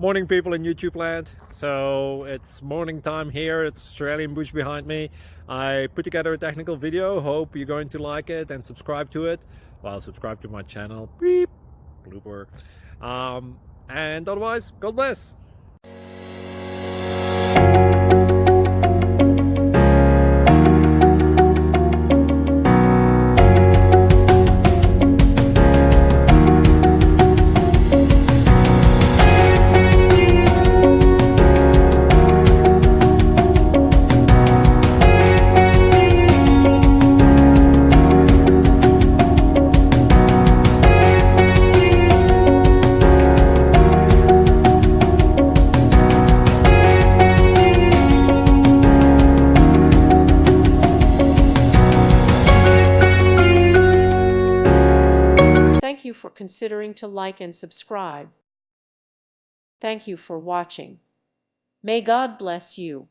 Morning, people in YouTube land. So it's morning time here. It's Australian bush behind me. I put together a technical video. Hope you're going to like it and subscribe to it. Well, subscribe to my channel. Beep. Blooper. And otherwise, God bless. Thank you for considering to like and subscribe. Thank you for watching. May God bless you.